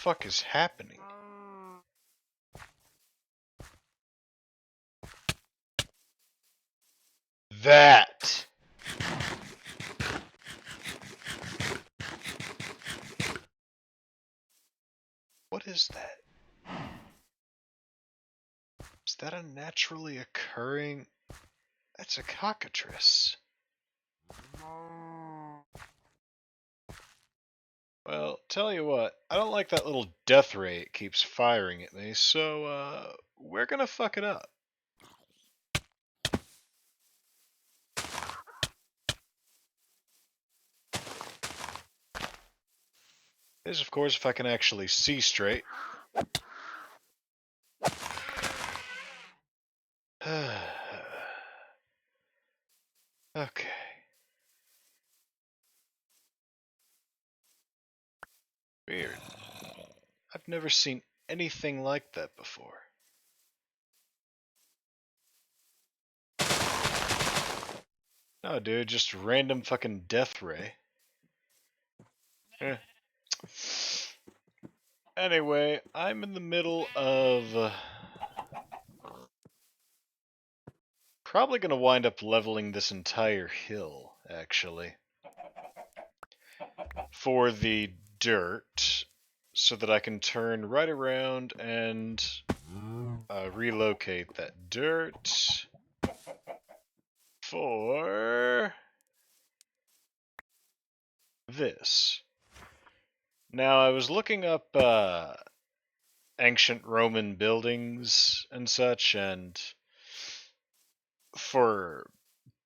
fuck is happening? That! What is that? Is that a naturally occurring... That's a cockatrice. Well, tell you what, I don't like that little death ray it keeps firing at me, so, we're gonna fuck it up. This, of course, if I can actually see straight. Okay. Weird. I've never seen anything like that before. No, dude, just random fucking death ray. Eh. Anyway, I'm in the middle of... probably gonna wind up leveling this entire hill, actually. For the dirt, so that I can turn right around and relocate that dirt for this. Now, I was looking up ancient Roman buildings and such, and for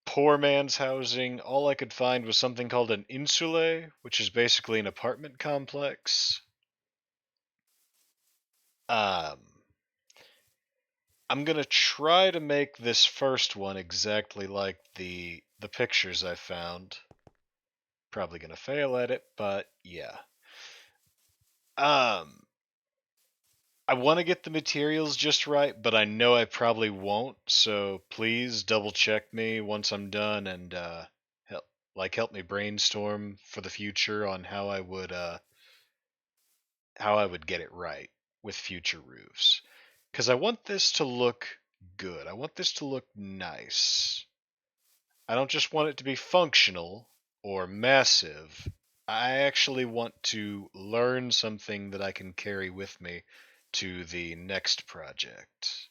poor man's housing, all I could find was something called an insulae, which is basically an apartment complex. I'm gonna try to make this first one exactly like the pictures I found. Probably gonna fail at it, but yeah. I want to get the materials just right, but I know I probably won't. So please double check me once I'm done and help me brainstorm for the future on how I would get it right with future roofs. Because I want this to look good. I want this to look nice. I don't just want it to be functional or massive. I actually want to learn something that I can carry with me to the next project.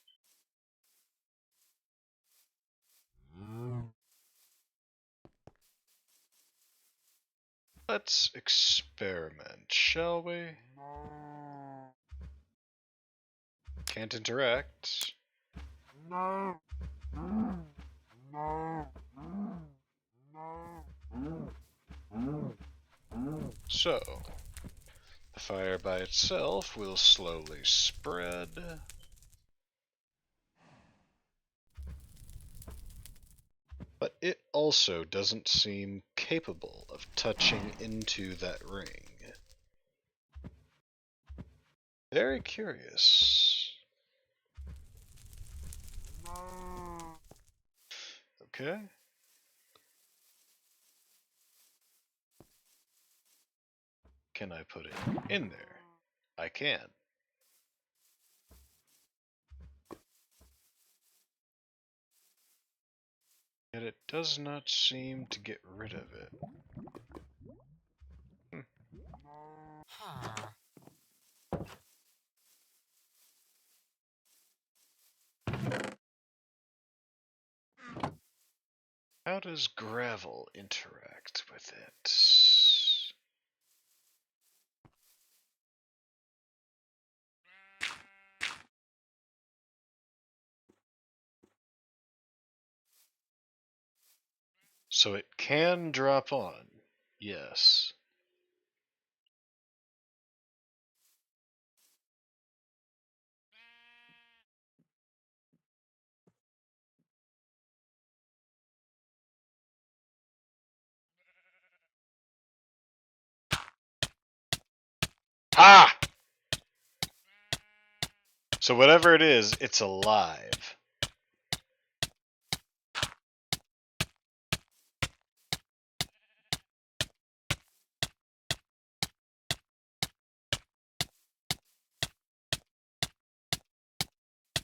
Let's experiment, shall we? Can't interact. So, the fire by itself will slowly spread. But it also doesn't seem capable of touching into that ring. Very curious. Okay. Can I put it in there? I can. Yet it does not seem to get rid of it. How does gravel interact with it? So it can drop on. Yes. Ha! So whatever it is, it's alive.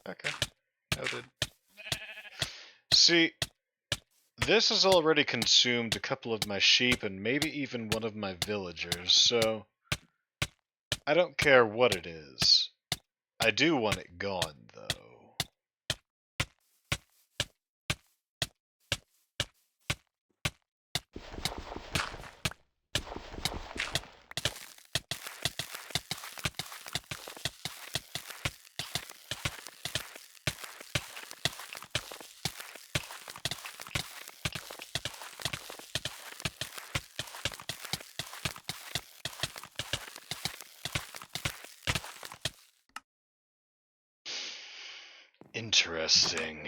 Okay. Noted. See, this has already consumed a couple of my sheep and maybe even one of my villagers, so I don't care what it is. I do want it gone, though. Interesting.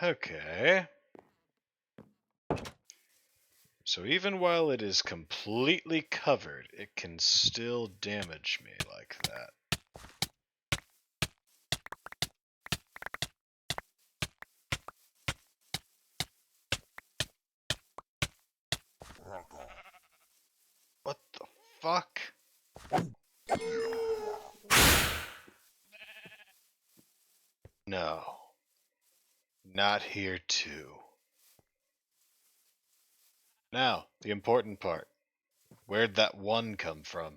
Okay. So even while it is completely covered, it can still damage me like that. What the fuck? No. Not here too. Now, the important part. Where'd that one come from?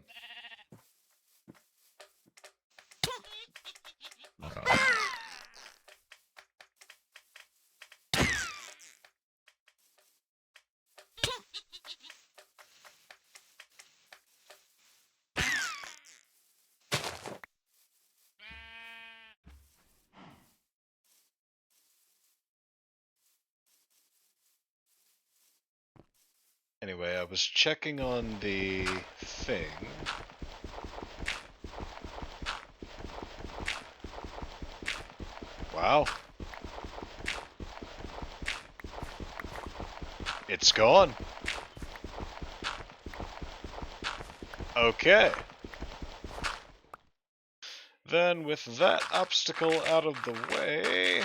Anyway, I was checking on the thing. Wow. It's gone. Okay. Then with that obstacle out of the way,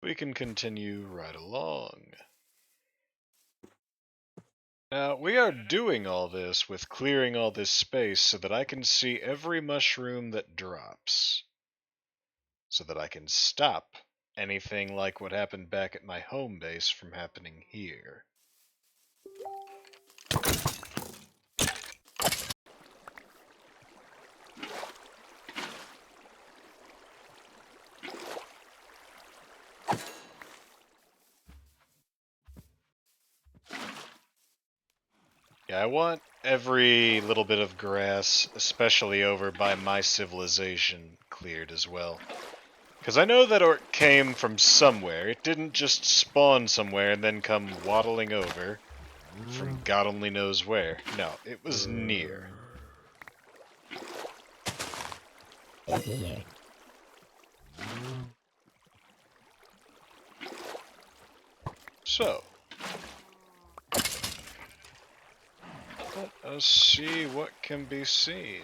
we can continue right along. Now, we are doing all this with clearing all this space so that I can see every mushroom that drops. So that I can stop anything like what happened back at my home base from happening here. Yeah, I want every little bit of grass, especially over by my civilization, cleared as well. Because I know that orc came from somewhere. It didn't just spawn somewhere and then come waddling over from God only knows where. No, it was near. So, let us see what can be seen.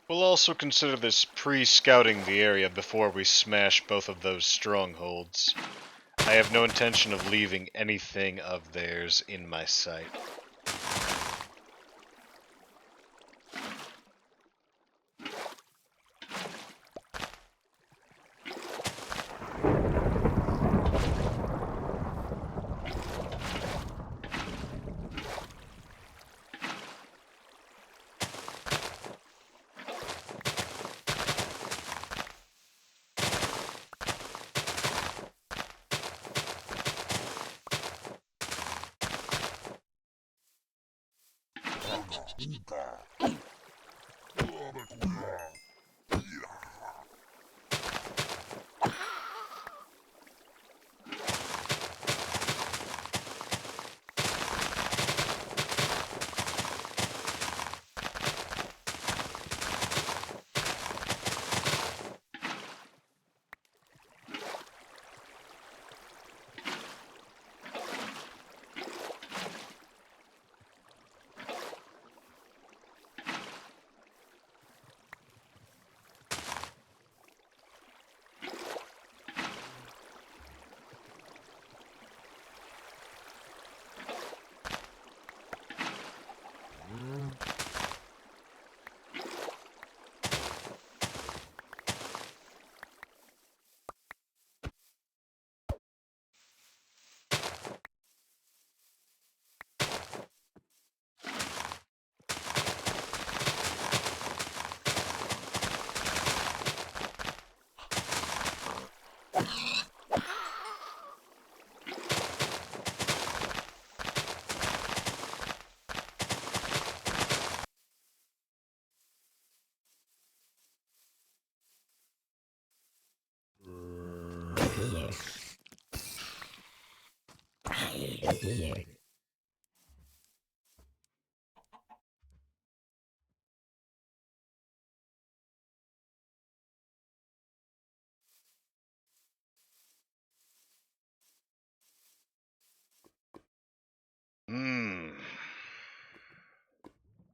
We'll also consider this pre-scouting the area before we smash both of those strongholds. I have no intention of leaving anything of theirs in my sight.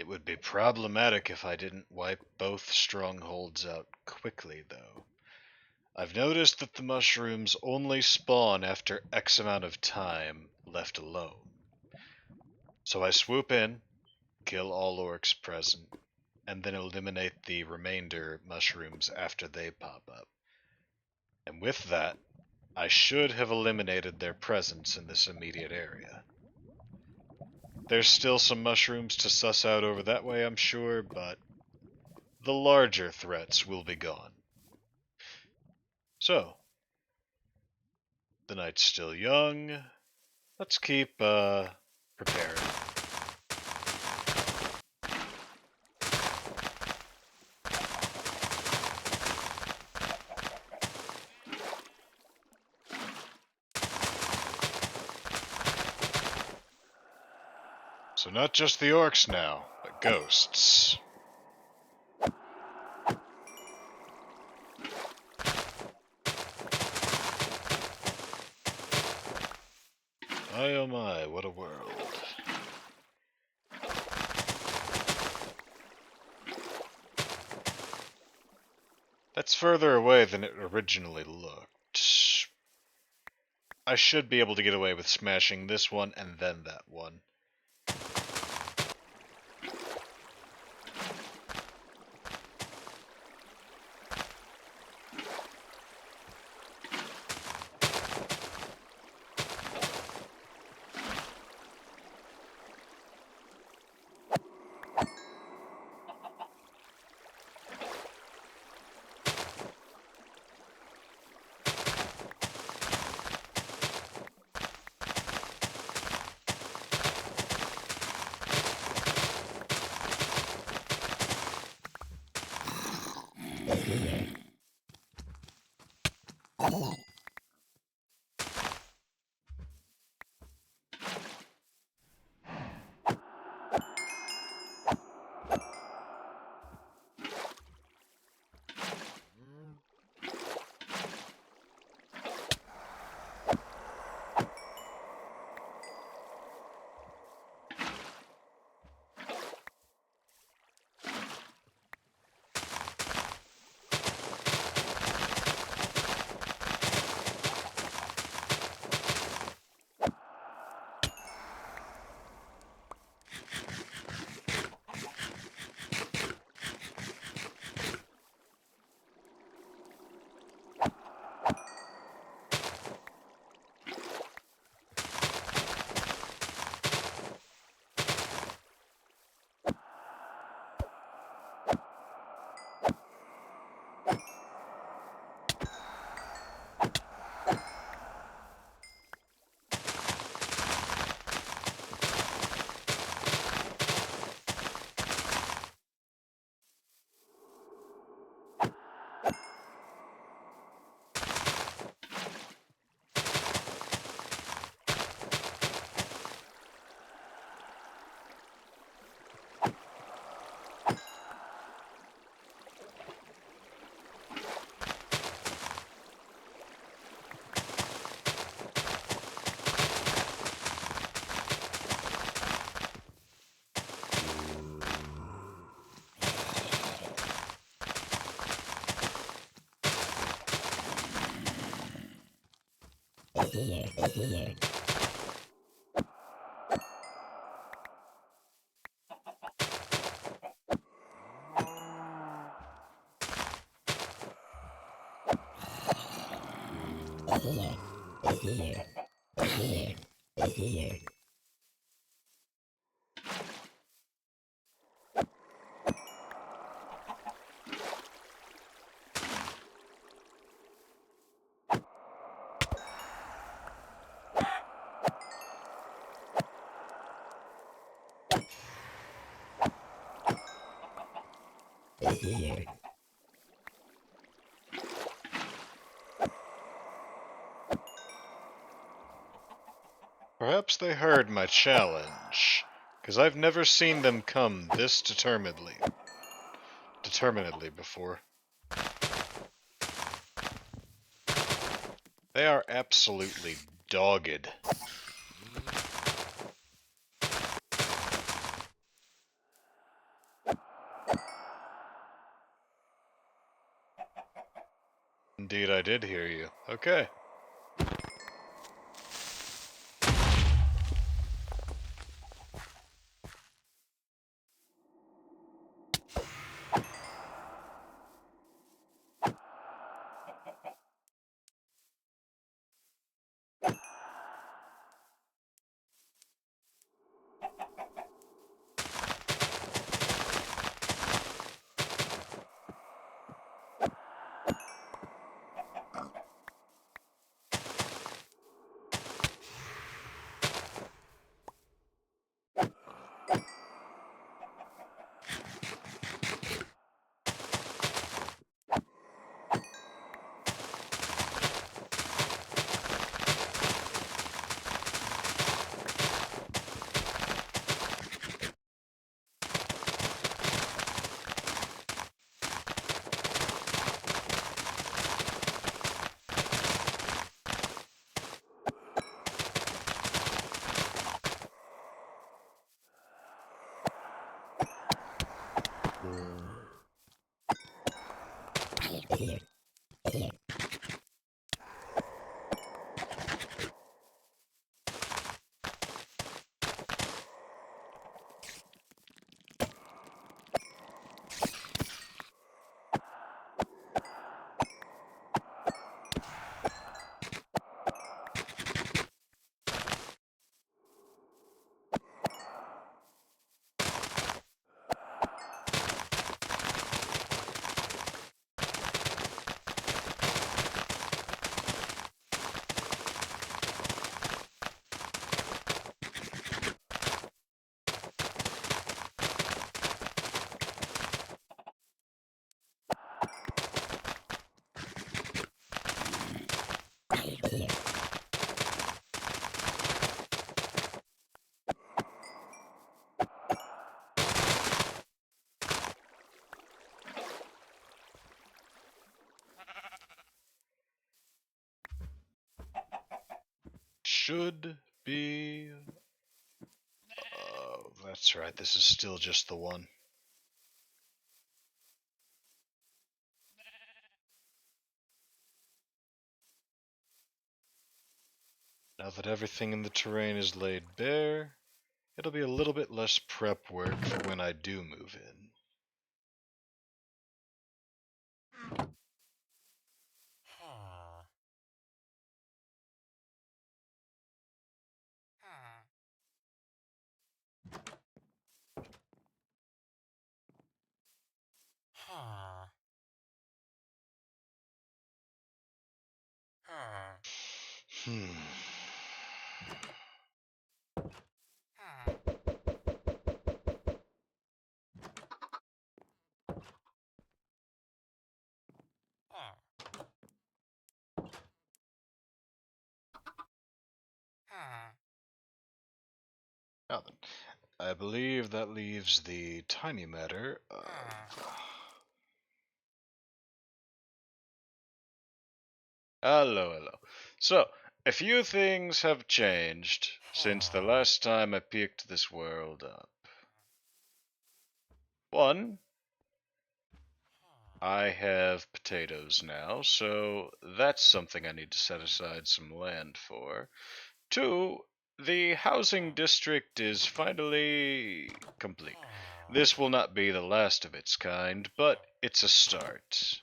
It would be problematic if I didn't wipe both strongholds out quickly, though. I've noticed that the mushrooms only spawn after X amount of time left alone. So I swoop in, kill all orcs present, and then eliminate the remainder mushrooms after they pop up. And with that, I should have eliminated their presence in this immediate area. There's still some mushrooms to suss out over that way, I'm sure, but the larger threats will be gone. So, the night's still young. Let's keep, preparing. So not just the orcs now, but ghosts. My oh my, what a world. That's further away than it originally looked. I should be able to get away with smashing this one and then that one. Perhaps they heard my challenge, because I've never seen them come this determinedly before. They are absolutely dogged. Indeed, I did hear you. Okay. Should be... Oh, that's right. This is still just the one. Now that everything in the terrain is laid bare, it'll be a little bit less prep work for when I do move in. Hmm. Now then, I believe that leaves the tiny matter of... Hello. So, a few things have changed since the last time I picked this world up. One, I have potatoes now, so that's something I need to set aside some land for. Two, the housing district is finally complete. This will not be the last of its kind, but it's a start.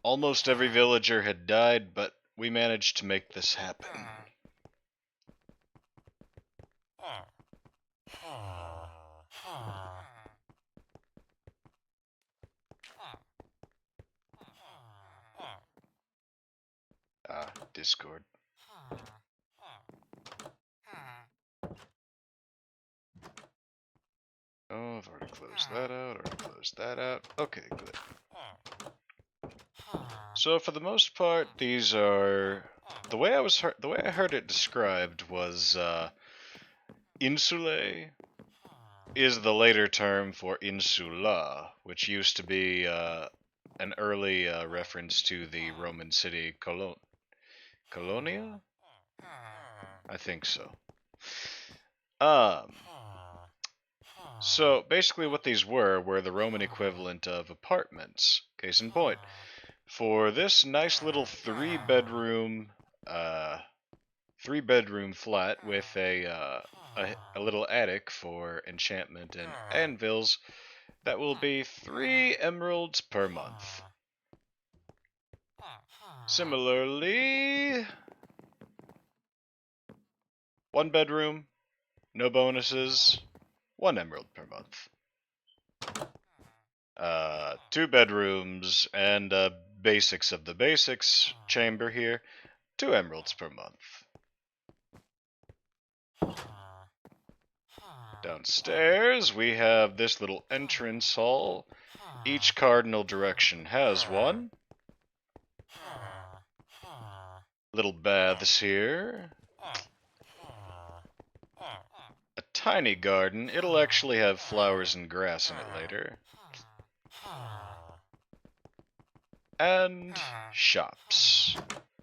Almost every villager had died, but we managed to make this happen. Discord. Oh, I've already closed that out, Okay, good. So for the most part, these are the way I heard it described was insulae is the later term for insula, which used to be an early reference to the Roman city Colonia. I think so. Um, so basically, what these were the Roman equivalent of apartments. Case in point, for this nice little uh, three bedroom flat with a little attic for enchantment and anvils, that will be 3 emeralds per month. Similarly, 1 bedroom, no bonuses, 1 emerald per month. 2 bedrooms and basics of the basics chamber here, 2 emeralds per month. Downstairs, we have this little entrance hall. Each cardinal direction has one. Little baths here. A tiny garden. It'll actually have flowers and grass in it later. And shops.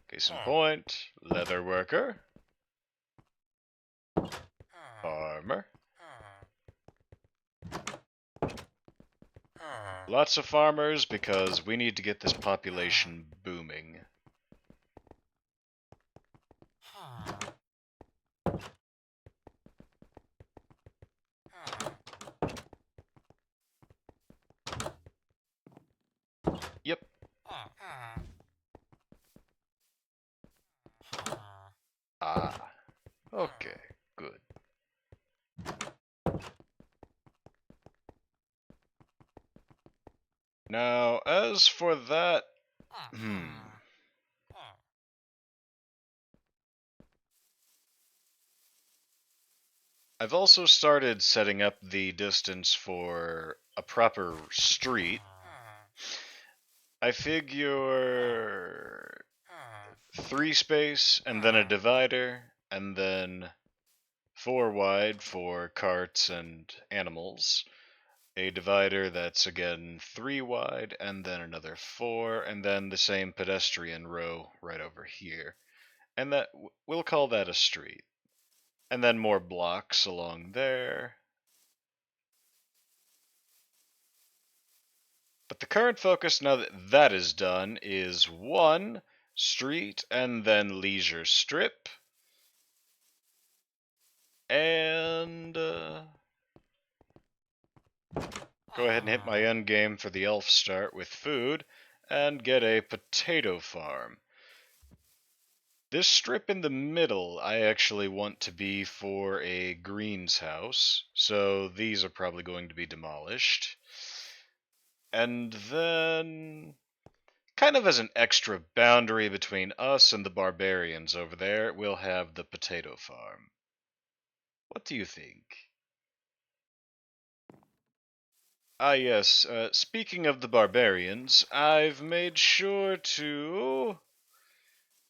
Case in point, leather worker. Farmer. Lots of farmers because we need to get this population booming. Yep. Ah. Okay, good. Now, as for that, I've also started setting up the distance for a proper street. I figure 3 space, and then a divider, and then 4 wide for carts and animals. A divider that's again 3 wide, and then another 4, and then the same pedestrian row right over here. And that we'll call that a street. And then more blocks along there. But the current focus, now that that is done, is 1 street and then leisure strip. And go ahead and hit my end game for the elf start with food and get a potato farm. This strip in the middle I actually want to be for a greens house, so these are probably going to be demolished. And then, kind of as an extra boundary between us and the barbarians over there, we'll have the potato farm. What do you think? Ah yes, speaking of the barbarians, I've made sure to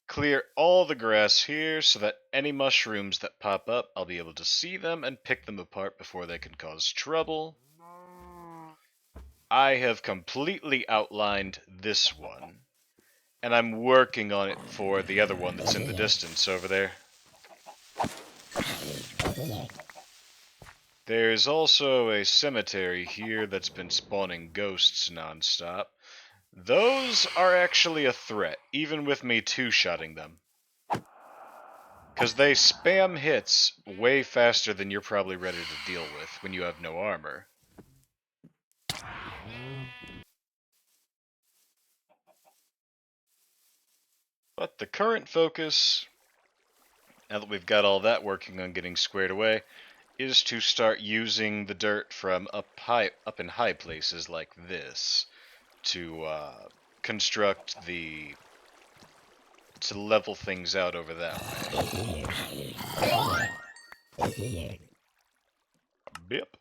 clear all the grass here so that any mushrooms that pop up, I'll be able to see them and pick them apart before they can cause trouble. I have completely outlined this one, and I'm working on it for the other one that's in the distance over there. There's also a cemetery here that's been spawning ghosts nonstop. Those are actually a threat, even with me two-shotting them. Because they spam hits way faster than you're probably ready to deal with when you have no armor. But the current focus, now that we've got all that working on getting squared away, is to start using the dirt from up in high places like this to to level things out over that way. Bip.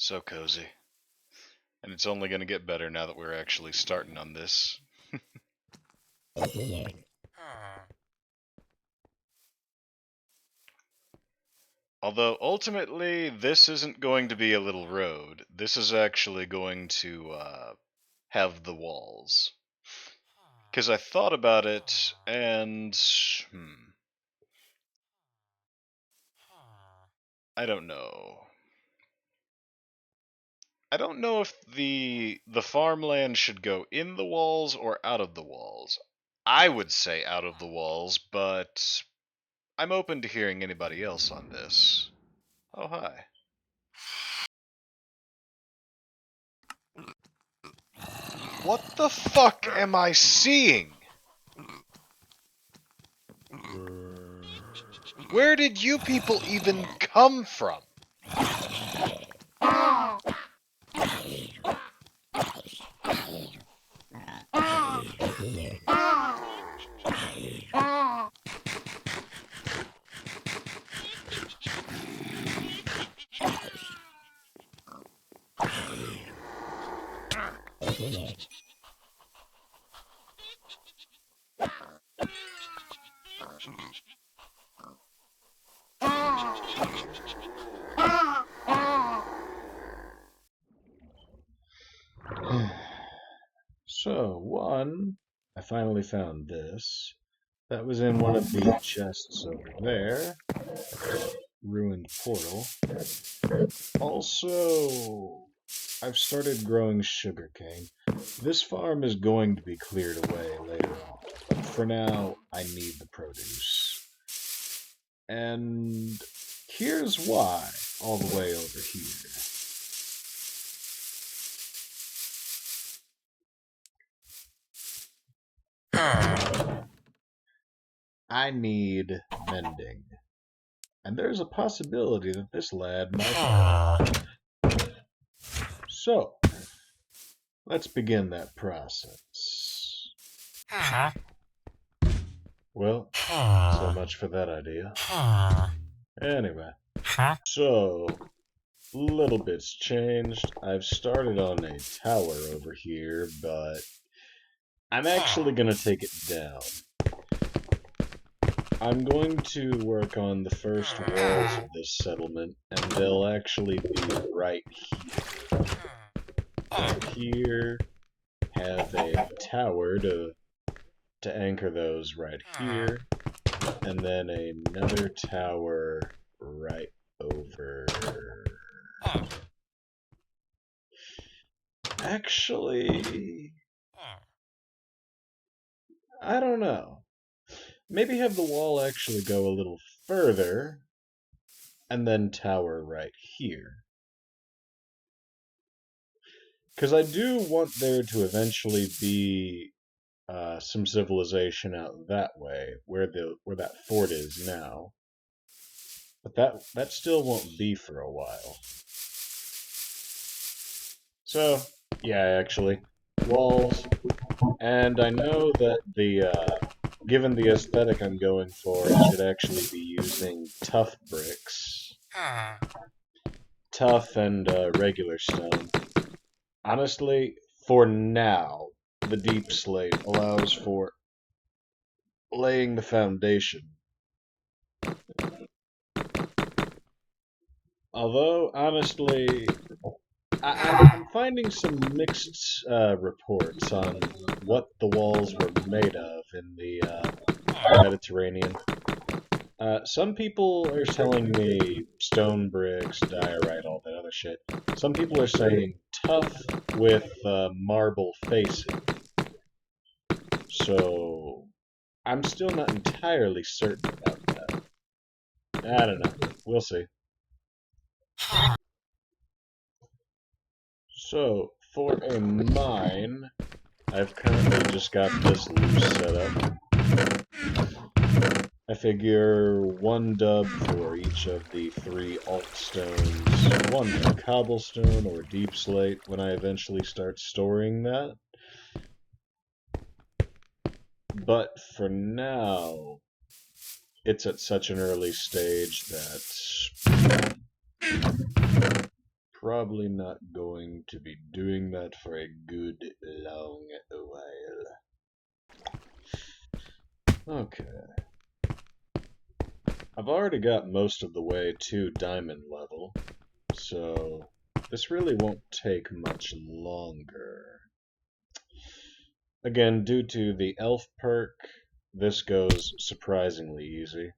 So cozy. And it's only going to get better now that we're actually starting on this. Although, ultimately, this isn't going to be a little road. This is actually going to have the walls. Because I thought about it, and... I don't know. I don't know if the farmland should go in the walls or out of the walls. I would say out of the walls, but I'm open to hearing anybody else on this. Oh, hi. What the fuck am I seeing? Where did you people even come from? So, one, I finally found this. That was in one of the chests over there. Ruined portal. Also, I've started growing sugarcane. This farm is going to be cleared away later on, but for now, I need the produce. And here's why, all the way over here. I need mending. And there's a possibility that this lad might. So, let's begin that process. Well, so much for that idea. Anyway, so, little bits changed. I've started on a tower over here, but I'm actually going to take it down. I'm going to work on the first walls of this settlement, and they'll actually be right here. Right here, have a tower to anchor those right here, and then another tower right over. Actually, I don't know. Maybe have the wall actually go a little further, and then tower right here. Because I do want there to eventually be some civilization out that way, where that fort is now. But that still won't be for a while. So, yeah, actually, walls. And I know that given the aesthetic I'm going for, I should actually be using tough bricks. Tough and regular stone. Honestly, for now, the deep slate allows for laying the foundation. Although, honestly, I'm finding some mixed reports on what the walls were made of in the Mediterranean. Some people are telling me stone bricks, diorite, all that other shit. Some people are saying tough with marble facing. So, I'm still not entirely certain about that. I don't know. We'll see. So, for a mine, I've currently just got this loose set up. I figure one dub for each of the 3 alt stones, one for cobblestone or deep slate when I eventually start storing that. But for now, it's at such an early stage that probably not going to be doing that for a good long while. Okay. I've already got most of the way to diamond level, so this really won't take much longer. Again, due to the elf perk, this goes surprisingly easy.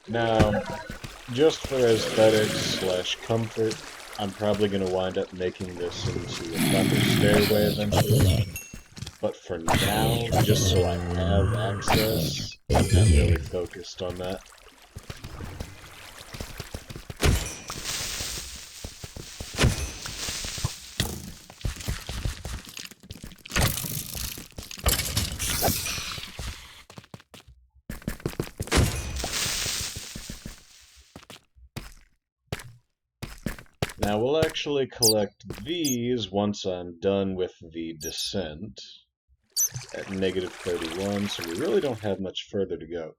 Now, just for aesthetics/comfort, I'm probably going to wind up making this into a thunder stairway eventually. But for now, just so I have access, I'm not really focused on that. Now we'll actually collect these once I'm done with the descent at -31, so we really don't have much further to go.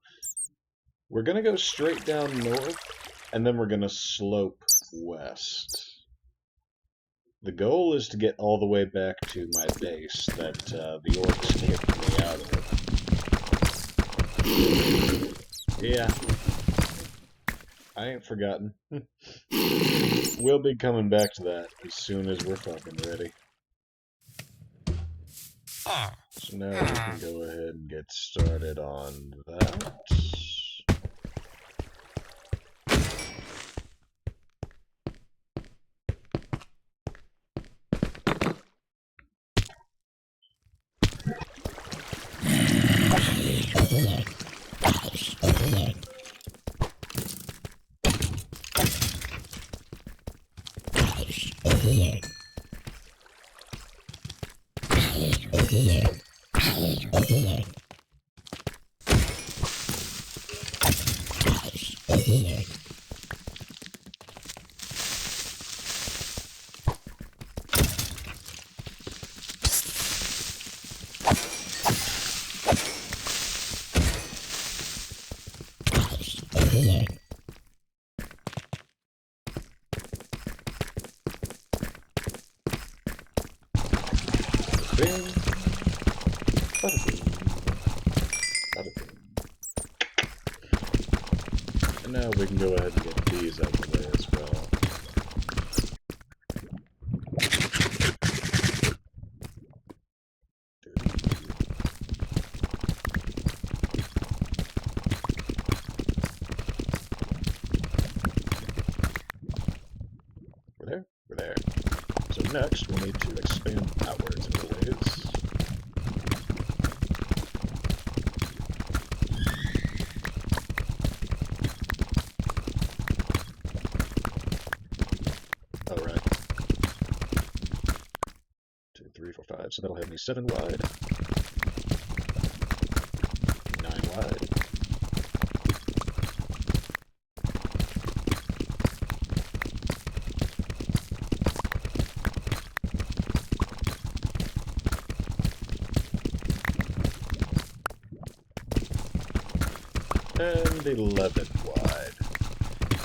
We're going to go straight down north, and then we're going to slope west. The goal is to get all the way back to my base that the orcs kicked me out of. Yeah, I ain't forgotten. We'll be coming back to that as soon as we're fucking ready. So now we can go ahead and get started on that. Bing. Bada bing. Bada bing. And now we can go ahead and get these out of the way as well. We're there. So next we'll need to expand outwards in the ways. Alright. 2, 3, 4, 5. So that'll have me 7 wide. 9 wide. And 11 wide.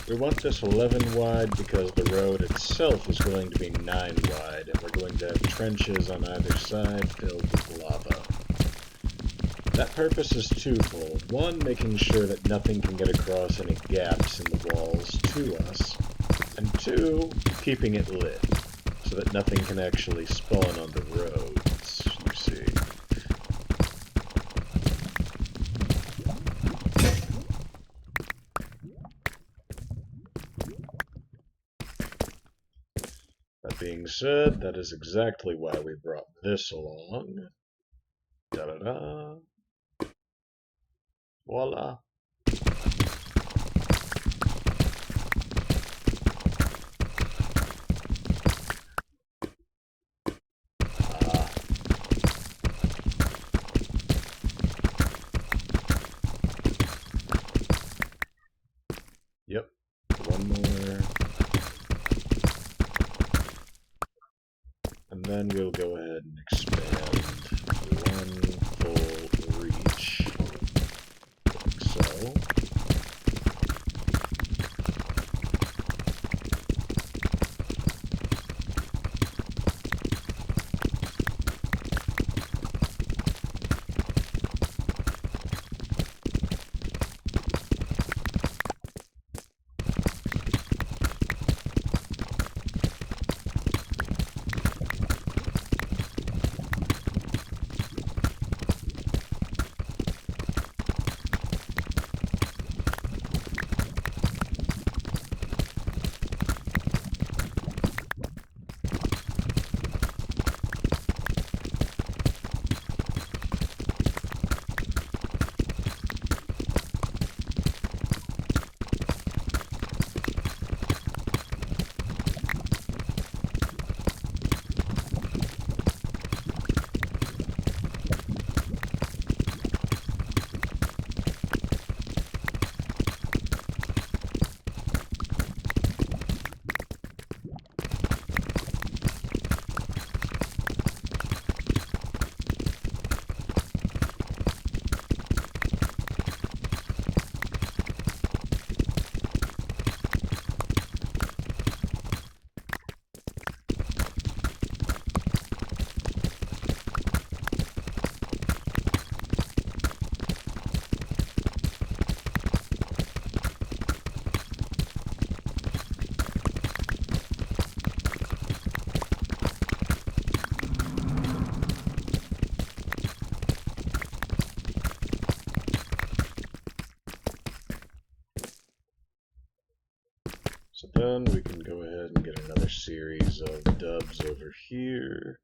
We want this 11 wide because the road itself is going to be 9 wide, and we're going to have trenches on either side filled with lava. That purpose is twofold. One, making sure that nothing can get across any gaps in the walls to us, and two, keeping it lit, so that nothing can actually spawn on the roads, you see. That being said, that is exactly why we brought this along. Da-da-da. Voila. Yep. One more. And then we'll go ahead and expand one full reach. Like so. So then we can go ahead and get another series of dubs over here.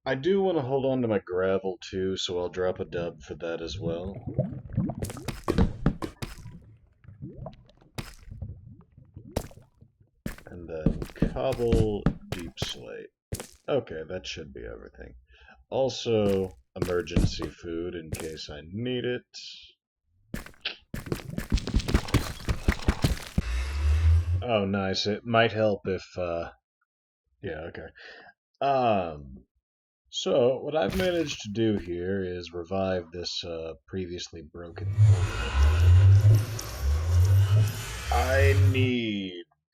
I do want to hold on to my gravel too, so I'll drop a dub for that as well. And then cobble, deep slate. Okay, that should be everything. Also, emergency food in case I need it. Oh, nice. It might help if, yeah, okay. So, what I've managed to do here is revive this, previously broken portal. I need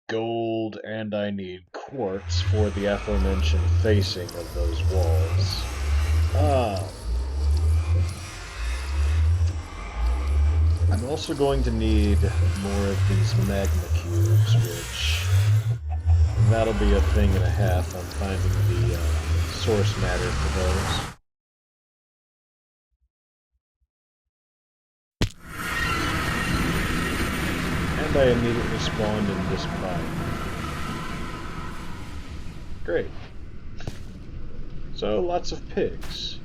gold and I need quartz for the aforementioned facing of those walls. I'm also going to need more of these magma cubes, which that'll be a thing and a half on finding the source matter for those. And I immediately spawned in this pipe. Great. So, lots of pigs.